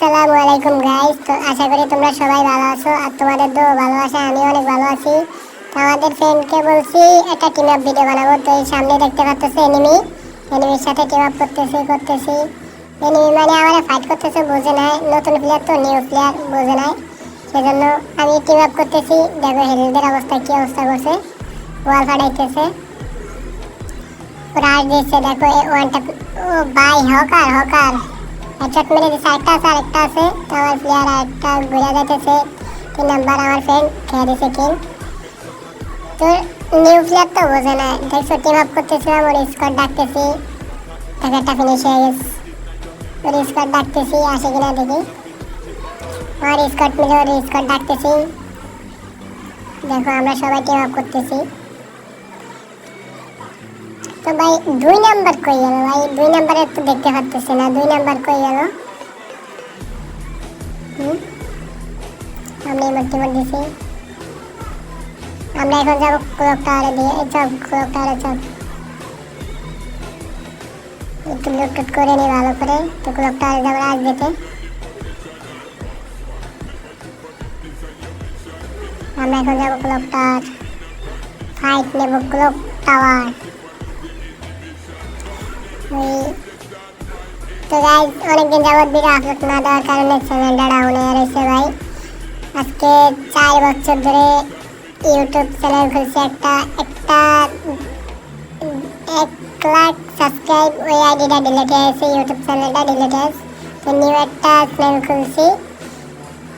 আসসালামু আলাইকুম গাইস। তো আশা করি তোমরা সবাই ভালো আছো আর তোমাদের তো ভালোবাসা আমি অনেক ভালো আছি। তো আমাদের ফ্রেন্ডকে বলছি একটা টিম আপ ভিডিও বানাবো। তো এই সামনে দেখতে পাচ্ছেন এনিমির সাথে টিম আপ করতেছি। এনিমি মানে আমারে ফাইট করতেছে, বোঝে নাই, নতুন প্লেয়ার তো, নিউ প্লেয়ার বোঝে নাই, সেজন্য আমি টিম আপ করতেছি। দেখো হেলদের অবস্থা কি অবস্থা করছে, ওয়াল ফাটাইতেছে, রাশ দিচ্ছে। দেখো ওয়ানটা, ও ভাই হকার হেডশট মেরে দিচ্ছে। আরেকটা আছে তো আমার প্লেয়ার আরেকটা ঘুরে যাইতেছে। 3 নাম্বার আমার ফ্রেন্ড খেয়ে দিছে কিল। তো নিউ প্লেয়ার তো বোঝে না, দেখছো টিম আপ করতেছিলাম, ওর স্কোয়াড ডাকতেছি, তাকে একটা ফিনিশ হয়ে গেছে। ওর স্কোয়াড ডাকতেছি আসে কিনা দেখি, ওর স্কোয়াড মিলে ওর স্কোয়াড ডাকতেছি। দেখো আমরা সবাই টিম আপ করতেছি। তো ভাই 2 নাম্বার কই গেল? ভাই 2 নাম্বারে তো দেখতে পাচ্তেছি না, 2 নাম্বার কই গেল? আমরা ইমোট দিছি। আমরা এখন যাবো ক্লক টাওয়ারে দিয়ে। চল ক্লক টাওয়ারে চল, একটু লুট করে নি ভালো করে। তো ক্লক টাওয়ারে যাবো আজ যেতে। আমরা এখন যাবো ক্লক টাওয়ার, ফাইট নেবো ক্লক টাওয়ার। তো গাইজ অনেকদিন যাবত ভিডিও আপলোড না দেওয়ার কারণে চ্যানেলটা ডাউন হয়ে রয়েছে ভাই। আজকে 4 বছর ধরে ইউটিউব চ্যানেল খুলছি, একটা 1 লাখ সাবস্ক্রাইব, ওই আইডিটা ডিলিট হয়ে গেছে, ইউটিউব চ্যানেলটা ডিলিট হয়ে গেছে। তো নিউ একটা চ্যানেল খুলছি,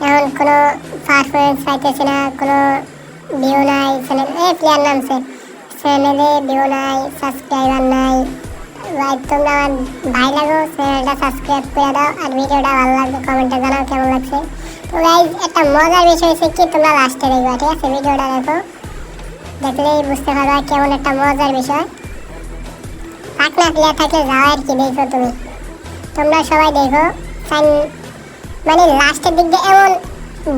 এখন কোনো পারফরমেন্স পাইতেছি না, কোনো ভিউ নাই। চ্যানেল প্লেয়ার নামছে, চ্যানেলে ভিউ নাই, সাবস্ক্রাইবার নাই। ভাই তোমরা আমার ভাই লাগো, চ্যানেলটা সাবস্ক্রাইব করে দাও, আর ভিডিওটা ভালো লাগবে কমেন্টে জানাও কেমন লাগছে। তো গাইজ একটা মজার বিষয় হচ্ছে কি, তোমরা লাস্টে দেখবা, ঠিক আছে? ভিডিওটা দেখো, দেখলেই বুঝতে পারবা কেমন একটা মজার বিষয়। পাকনা প্লেয়ার থাকলে যাও আর কি, দেখো তোমরা সবাই দেখো। মানে লাস্টের দিক দিয়ে এমন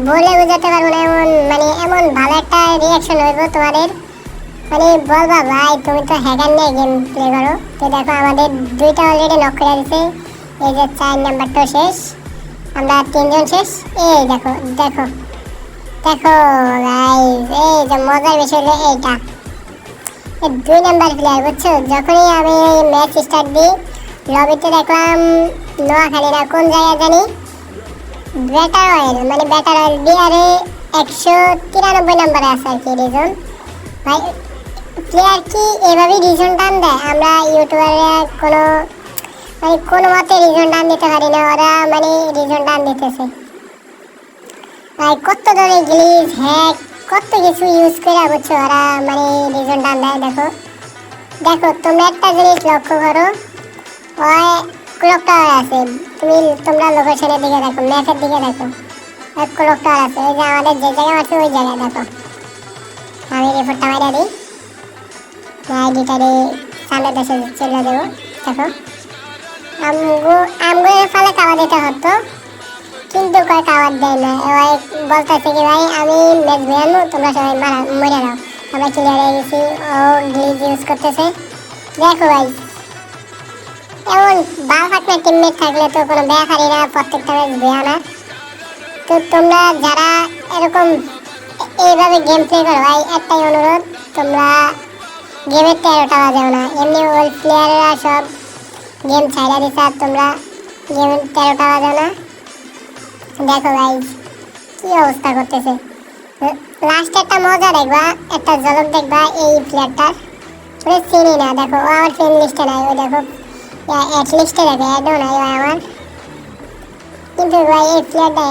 বলে বোঝাতে পারবো না, এমন ভালো একটা রিয়াকশন হইব তোমাদের, মানে বলবা ভাই তুমি তো হ্যাকার নিয়ে গেম প্লে করো। তো দেখো আমাদের 2টা অলরেডি নক করে দিছে, এই যে 4 নাম্বারটা শেষ, আমরা 3 জন শেষ। এই দেখো দেখো দেখো গাইস, এই যে মজার বিষয় হলো এইটা, 2 নাম্বার প্লেয়ার, বুঝছো? যখনই আমি ম্যাচ স্টার্ট দিই, লবিতে দেখলাম নোয়াখালী না কোন জায়গায় জানি ব্যাটার অয়েল বিহারে 193 নম্বরে আছে আর কি রিজন। ভাই প্লেয়ার কি এভাবেই রিজন টান দেয়? আমরা ইউটিউবাররা কোনো মতে রিজন টান দিতে পারি না, ওরা রিজন টান দিতেছে। ভাই কত ধরনের গ্লিচ হ্যাক কত কিছু ইউজ করে, বুঝছো, ওরা রিজন টান দেয়। দেখো তোমরা একটা জিনিস লক্ষ্য করো, ওই ক্লক টাওয়ার আছে, তোমরা লোকেশনের দিকে দেখো, ম্যাপের দিকে দেখো, ক্লক টাওয়ার আছে। এই যে আমাদের যে জায়গায় আছে ওই জায়গায় দেখো। আমি রিপোর্টটা মারিয়ে দিই, আইডিটা সামনের দেশে চলে দেবো। দেখো আমগো ফলে খাওয়া দিতে হতো, কিন্তু কয় খাবার দেয় না। এবার বলতেছে কি ভাই আমি ম্যাচ বেরানো, তোমরা সবাই মরে যাও, আমরা ক্লিয়ার হয়ে গেছি। ও গ্লিচ ইউজ করতেছে। দেখো ভাই এমন বাল ফাটনা টিমমেট থাকলে তো কোনো ব্যাপারই না, প্রত্যেকটা ম্যাচ বেয়া না। তো তোমরা যারা এরকম এইভাবে গেম প্লে করো, ভাই একটাই অনুরোধ, তোমরা গেমের 13টা বাজাও না। এমনি ওল্ড প্লেয়াররা সব গেম ছাইড়া দিচ্ছে, আর তোমরা গেমের 13টা বাজাও না। দেখো ভাই কি অবস্থা করতেছে। লাস্টে একটা মজা দেখবা, একটা ঝলক দেখবা এই প্লেয়ারটার, ওরে চিনি না। দেখো ও আমার ফ্রেন্ড লিস্টে নাই, ওই দেখো অ্যাট লিস্টে দেখো, অ্যাডও নাই ভাই আমার। কিন্তু ভাই এই প্লেয়ারটা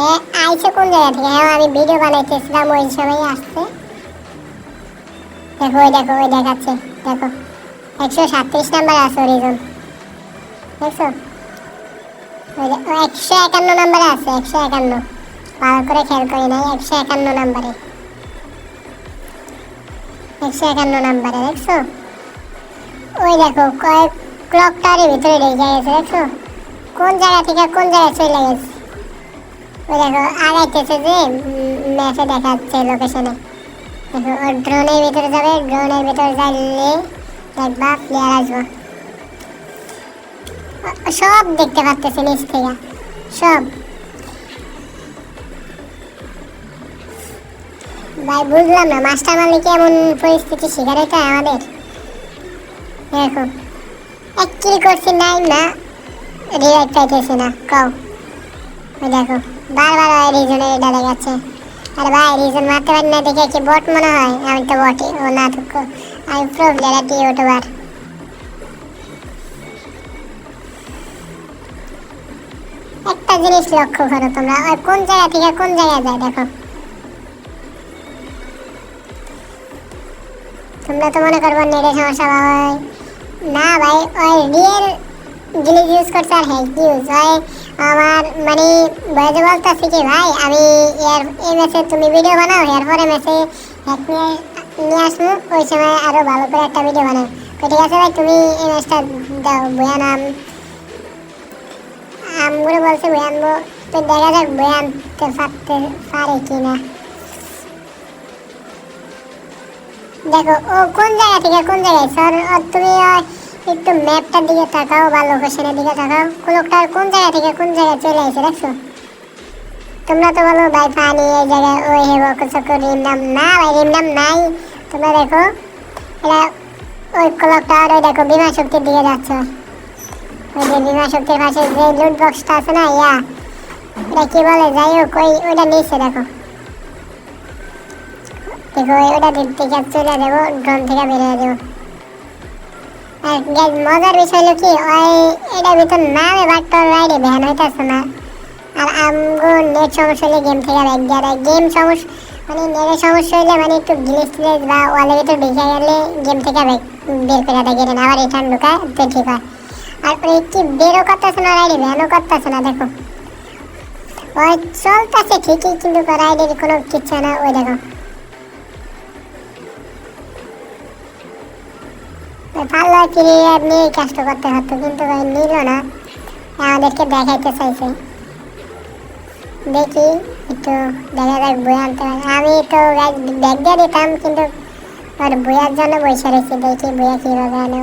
আইসে কোন জায়গা থেকে? হ্যাঁ আমি ভিডিও বানাইতেছিলাম ওই সময় আসছে। দেখো ওই দেখাচ্ছে, দেখো 137 নাম্বার আছে অরিজন, দেখছো? 151 নাম্বারে আছে, 151, ভালো করে খেয়াল করি নাই, 151 নাম্বারে, 151 নাম্বারে, দেখছো? ওই দেখো কয়েক ক্লক টাওয়ারের ভিতরে ঢুকে গেছে, দেখছো কোন জায়গা থেকে কোন জায়গায় চলে গেছে। ওই দেখো আগাইতেছে, যে ম্যাপে দেখাচ্ছে লোকেশনে। দেখো ওর ড্রোনের ভিতরে যাবে, ড্রোনের ভিতরে যাইলে দেখবা প্লেয়ার আসবো, সব দেখতে পাচ্তেছে নিচ থেকে সব। ভাই বুঝলাম না, মাস্টার মারলে কি এমন পরিস্থিতি শিকার হইতে হয় আমাদের? দেখো এক কিল করছি নাই না, রিভাইভ পাইতেছি না, কও। ওই দেখো বারবার ওই রিজনে ডালে গেছে। আরে ভাই রিজন মারতে পারি না দেখে কি বট মনে হয়? আমি তো বটই, ও না তো আমি প্রো প্লেয়ার, একটি ইউটিউবার। একটা জিনিস লক্ষ্য করো তোমরা, ওই কোন জায়গা থেকে কোন জায়গায় যায় দেখো। তোমরা তো মনে করবো নেটের সমস্যা ভাই, না ভাই ওই রিয়েল গ্লিচ ইউজ করছে আর হ্যাক ইউজ হয়। আমার মানে বয়সে বলতেছি কি ভাই, আমি এই ম্যাচে তুমি ভিডিও বানাও, এরপরে ম্যাচে হ্যাক নিয়ে আসবো, ওই সময় আরো ভালো করে একটা ভিডিও বানাও। তো ঠিক আছে ভাই, তুমি এই ম্যাচটা দাও, বয়ান আমগুলো বলছে বই আনবো, তো দেখা যাক বই আনতে পারে কিনা। দেখো ও কোন জায়গা থেকে কোন জায়গায় স্যার, তুমি একটু ম্যাপটার দিকে তাকাও বা লোকেশনের দিকে তাকাও, লোকটার কোন জায়গা থেকে কোন জায়গায় চলে আসে দেখছো? তোমরা তো বলো ভাই পানি এই জায়গায় ওই হেবো কিছু রিম নাম, না ভাই রিম নাম নাই। তোমরা দেখো এটা ওই ক্লকটার, ওই দেখো বিমা শক্তির দিকে যাচ্ছে, ওই যে বিমা শক্তির পাশে যে লুট বক্সটা আছে না, ইয়া এটা কি বলে, যাই হোক ওইটা নিচে দেখো। দেখো ওইটা দিক থেকে চলে যাবো, ড্রোন থেকে বেরিয়ে যাবো। আর মজার বিষয় হলো কি, ওই এটার ভিতর নামে বাট্টর রাইডে ভ্যান হইতেছে না। আর আমগো নেট সমস্যা হলে গেম থেকে ব্যাক দিয়ে দেয়, গেম সমস্যা মানে নেটের সমস্যা হলে মানে একটু গ্লিচ টিলেজ বা ওয়ালের ভিতর ঢুকে গেলে গেম থেকে বের করে দেয়, গেলে আবার রিটার্ন ঢুকায় তো ঠিক হয়। আর ওই কি বেরও করতেছে না রাইডে, ভ্যানও করতেছে না, দেখো ওই চলতেছে ঠিকই কিন্তু রাইডের কোনো কিচ্ছু না। ওই দেখো পারলে ক্রিয়ার নিয়ে কাজটা করতে হতো, কিন্তু ভাই নিল না, আমাদেরকে দেখাইতে চাইছে। দেখি একটু দেখা যাক বই আনতে পারে, আমি তো ব্যাগ দিয়ে দিতাম কিন্তু ওর বইয়ার জন্য বসে রয়েছি, দেখি বইয়া কীভাবে আনো।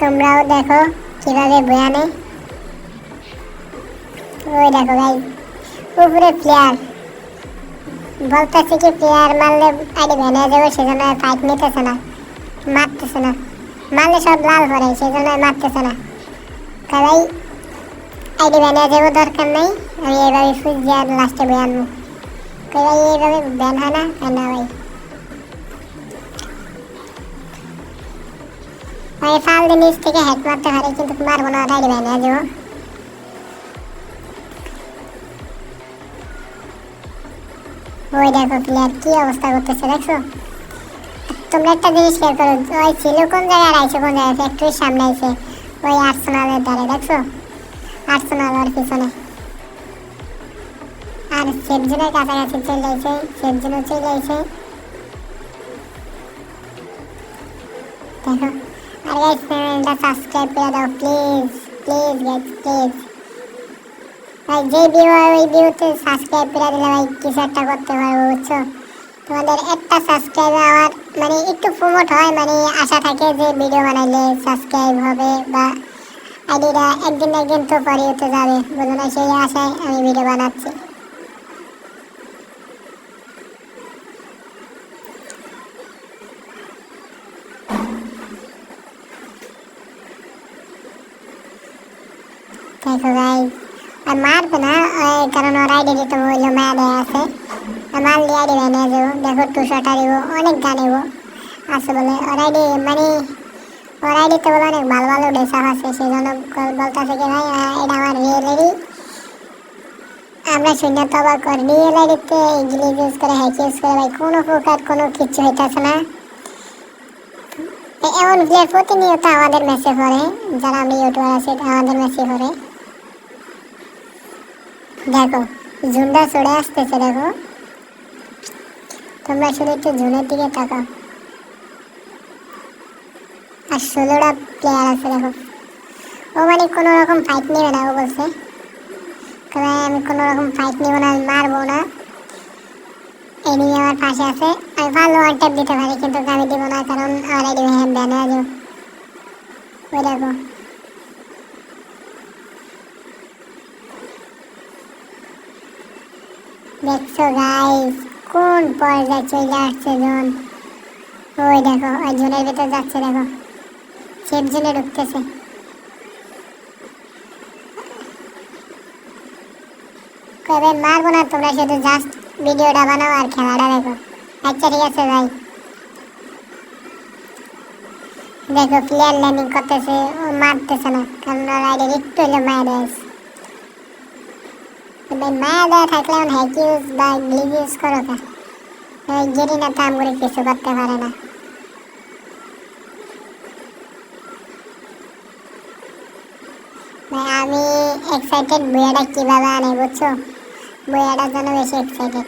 তোমরাও দেখো কীভাবে বই আনে। ওই দেখো ভাই উপরে প্লেয়ার বলতেছে কি প্লেয়ার মারলে আইডি ভ্যানে যাবো, সেজন্য ফাইট নিতেছে না, মারতেছে না, মারলে সব লাল পরে সেজন্য মারতেছে না। ভাই আইডি ভ্যানে যাবো, দরকার নেই, আমি এইভাবে ফুল দিয়ে লাস্টে বই আনবো। ভাই এইভাবে ব্যান হয় না, না ভাই ভাই ফাল দিয়ে নিচ থেকে হ্যাক মারতে পারে কিন্তু মারবো না, আইডি ভ্যানে যাবো। ওই দেখো প্লেয়ার কি অবস্থা করতেছে দেখছো। তোমরা একটা জিনিস খেয়াল করো, ওই ছিল কোন জায়গায় আইছে, কোন জায়গায় ফ্যাক্টরির সামনে আইছে, ওই আর্সেনালের ধারে দেখছো, আর্সেনাল ওর পিছনে। আর সেফ জোনের কাছাকাছি চলে আইছে, সেফ জোনও চলে আইছে দেখো। আর গাইস চ্যানেলটা সাবস্ক্রাইব করে দাও প্লিজ, প্লিজ গাইস প্লিজ। ভাই যে ভিউ হয় ওই ভিউতে সাবস্ক্রাইব করে দিলে ভাই কিছু একটা করতে পারবো বুঝছো। তোমাদের একটা সাবস্ক্রাইব আমার মানে একটু প্রমোট হয়, মানে আশা থাকে যে ভিডিও বানাইলে সাবস্ক্রাইব হবে বা আইডিটা একদিন না একদিন তো পরে হতে যাবে, বলো না, সেই আশায় আমি ভিডিও বানাচ্ছি। দেখো ভাই আর মারবে না, কারণ ওর আইডি দিতে হইলো মায়া দেয়া আছে, মারলে আইডি ভ্যানে যাবো। দেখো টুশাটা দিব, অনেক গান নেবো আছে বলে ওর আইডি, মানে ওর আইডিতে বলে অনেক ভালো ভালো ড্রেসআপ আছে, সেই জন্য বলতেছে কি ভাই এটা আমার রিয়েল আইডি, আমরা শূন্য তো আবার করি রিয়েল আইডিতে গ্লিচ ইউজ করে হ্যাক ইউজ করে ভাই কোনো প্রকার কোনো কিচ্ছু হইতেছে না। এমন প্লেয়ার প্রতিনিয়ত আমাদের ম্যাচে পড়ে, যারা আমি ইউটিউবার আছি আমাদের ম্যাচে পড়ে। দেখো ঝুন্ডা চড়ে আসতেছে, দেখো তোমরা শুধু একটু ঝুনের দিকে তাকাও। আর 16টা প্লেয়ার আছে দেখো, ও মানে কোনো রকম ফাইট নেবে না, ও বলছে আমি কোনো রকম ফাইট নেবো না, মারবো না, এনিমি আমার পাশে আছে, আমি ভালো ওয়ান ট্যাপ দিতে পারি কিন্তু আমি দিব না, কারণ আমার আইডি ব্যানে আছে। ওই দেখো দেখছো গাইস কোন পর্যায়ে চলে আসছে জোন। ওই দেখো ওই জোনের ভিতর যাচ্ছে, দেখো সেফ জোনে ঢুকতেছে। কবে মারবো না, তোমরা শুধু জাস্ট ভিডিওটা বানাও আর খেলাটা দেখো। আচ্ছা ঠিক আছে ভাই। দেখো প্লেয়ার ল্যান্ডিং করতেছে, ও মারতেছে না কারণ রাইডার একটু হলে মায়া দেয়। ভাই মায়া দেওয়া থাকলে এখন হ্যাক ইউজ বা গ্লিচ ইউজ করো কা, গেরি না তাম করে কিছু করতে পারে না। ভাই আমি এক্সাইটেড বইয়াটা কিভাবে আনে বুঝছো, বইয়াটার জন্য বেশি এক্সাইটেড।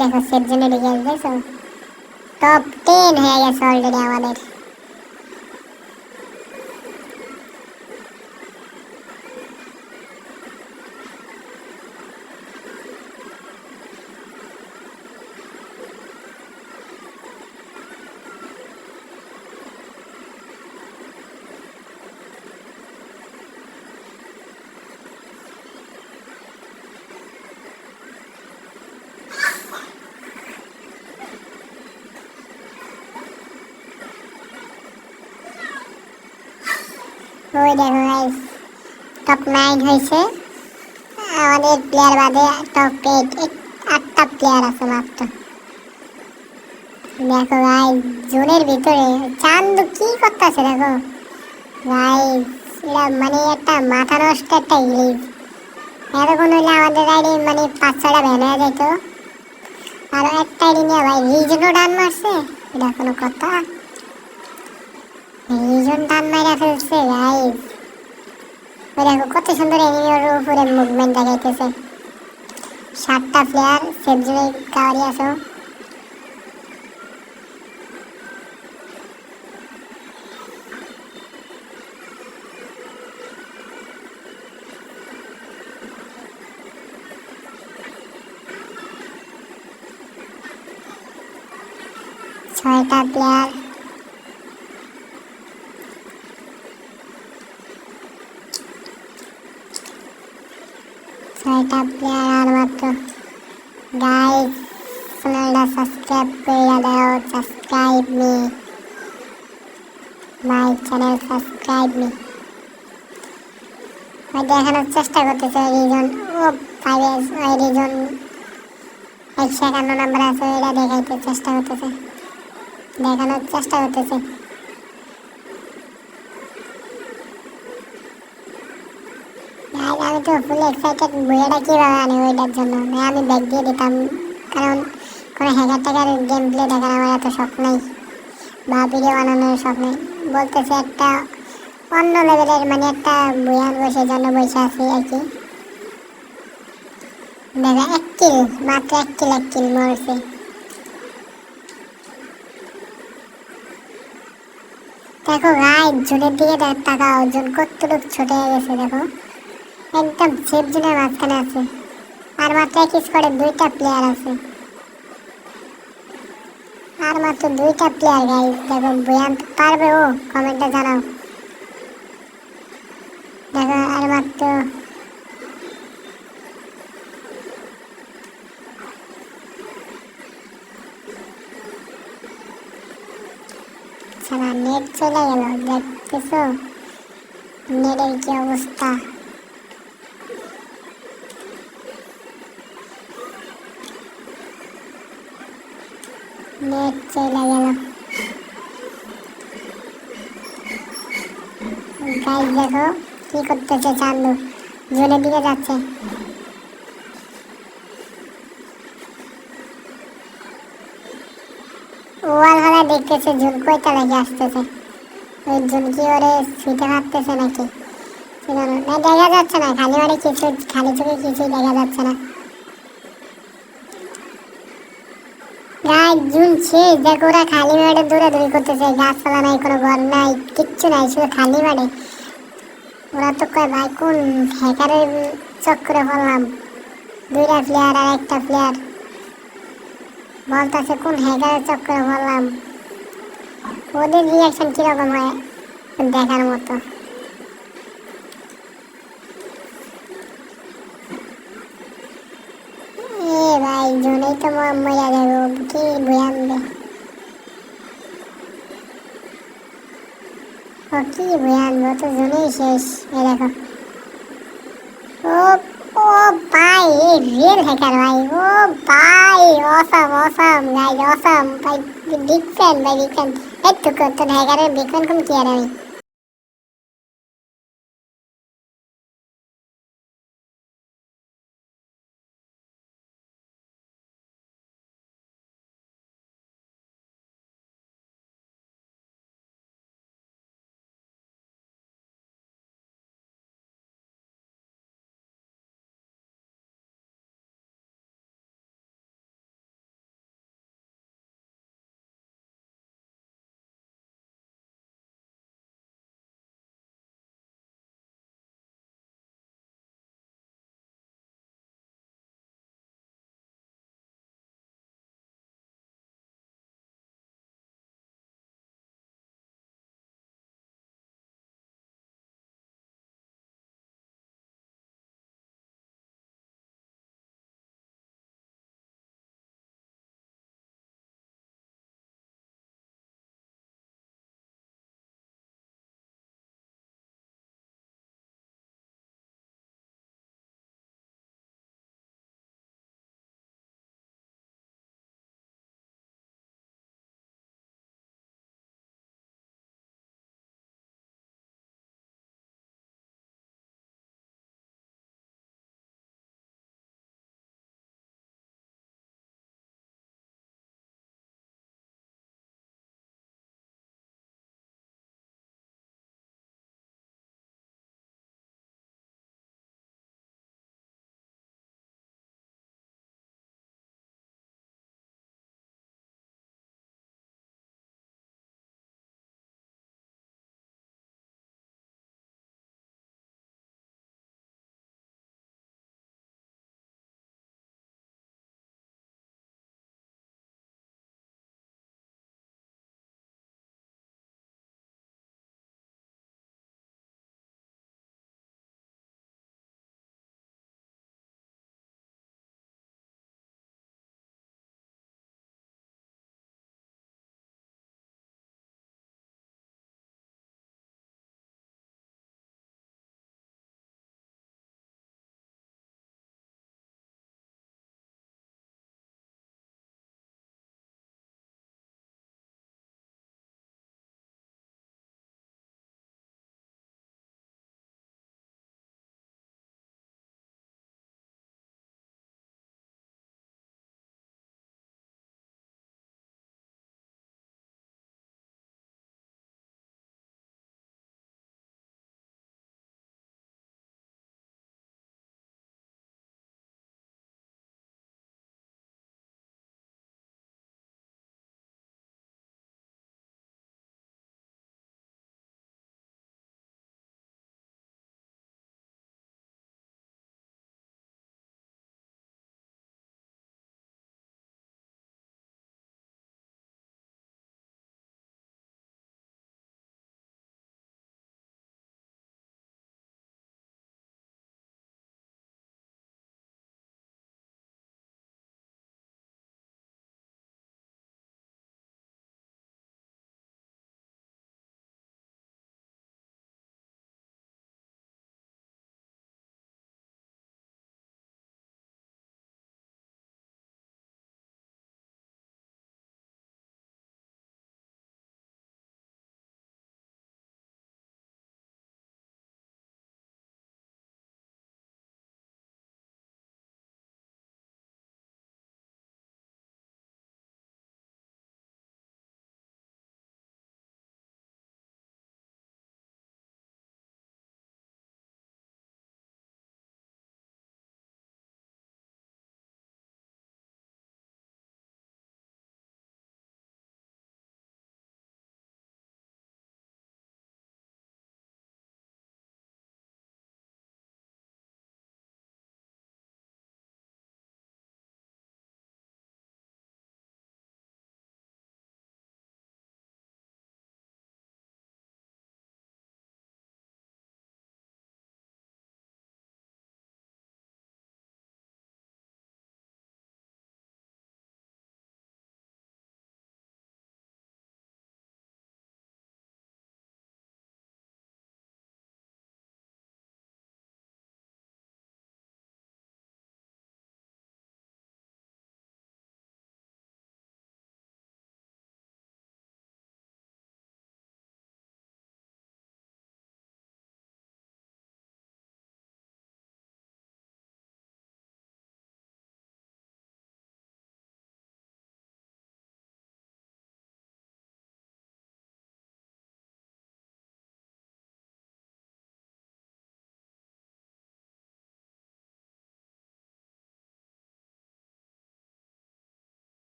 দেখো সেফ জোনে ঢুকে গেছে, দেখছো টপ 10 হয়ে গেছে অলরেডি আমাদের। ওই দেখো গাইস টপ 9 হয়েছে আমাদের প্লেয়ার বাদে। টপ 8 8টা প্লেয়ার আছে মাত্র। দেখো গাইস জোনের ভিতরে চান্দু কি করতেছে দেখো গাইস, এটা মানে একটা মাথা নষ্ট একটা ইলিশ। এতক্ষণ হইলে আমাদের আইডি মানে 5-6টা ভ্যান হয়ে যেত। আর একটা আইডি নিয়ে ভাই রিজনও ডান মারছে, এটা কোনো কথা? রিজন ডান মারা ফেলছে গাইস। ওই দেখো কত সুন্দর এনিমির উপরে মুভমেন্ট দেখাইতেছে। 7টা প্লেয়ার সেফ জোনে কাওয়ারি আছো। ছয়টা প্লেয়ার, আর মাত্র। গাইস চ্যানেলটা সাবস্ক্রাইব করে দাও, subscribe me my channel, subscribe me. ওই দেখানোর চেষ্টা করতেছে রিজন, ও 5 ওই রিজন 151 নাম্বার আছে, এটা দেখাইতে চেষ্টা করতেছে, দেখানোর চেষ্টা করতেছে। আমি তো ফুল এক্সাইটেড বইটা কীভাবে আনি ওইটার জন্য। আমি ব্যাগ দিয়ে দিতাম কারণ কোনো হ্যাকার ট্যাকার গেম প্লে দেখার আমার এত শখ নেই বা ভিডিও বানানোর শখ নেই। বলতেছে একটা অন্য লেভেলের মানে একটা বই আনবো, সেই জন্য বসে আছি আর কি। দেখো 1 কিল, মাত্র 1 কিল মরছে। দেখো গাই জোনের দিকে তাকাও, জোন কতটুক ছোটে গেছে দেখো, একদম সেফ জোনের মাঝখানে আছে। আর মাত্র এক স্কোয়াডে 2টা প্লেয়ার আছে, আর মাত্র 2টা প্লেয়ার গাইস। দেখো বয়ান পারবে ও, কমেন্টে জানাও। দেখো আর মাত্র সারা নেট চলে গেল, দেখতেছো নেটের কি অবস্থা। নেট চলে গেল গাইস। দেখো কি করতেছে চান্দু, জোনের দিকে যাচ্ছে। ওয়াল হারা দেখতেছে জোন কয়টা লাগে আসতেছে, ওই জোন কি ওরে ছুঁতে পারতেছে নাকি না দেখা যাচ্ছে না, খালি মানে কিছু খালি চোখে কিছুই দেখা যাচ্ছে না গাইস। জুন শেষ, দেখো ওরা খালি মাঠে দৌড়াদৌড়ি করতেছে, গাছপালা নাই, কোনো ঘর নাই, কিচ্ছু নাই, শুধু খালি মাঠে। ওরা তো কয় ভাই কোন হ্যাকারের চক্করে পড়লাম, 2টা প্লেয়ার আর 1টা প্লেয়ার বলতেছে কোন হ্যাকারের চক্করে পড়লাম। ওদের রিয়াকশন কিরকম হয় দেখার মতো। জোনেই তো মজা যাবে, কি বয়ে আনবে, ও কি বয়ে আনবো, তো জোনেই শেষ। এই দেখো, ও ও ভাই, এই রিয়েল হ্যাকার ভাই, ও ভাই, অসাম অসাম গাইজ, অসাম ভাই, বিগ ফ্যান ভাই, বিগ ফ্যান। এই তো তোর হ্যাকারের বিগ ফ্যান কোন কি আর আমি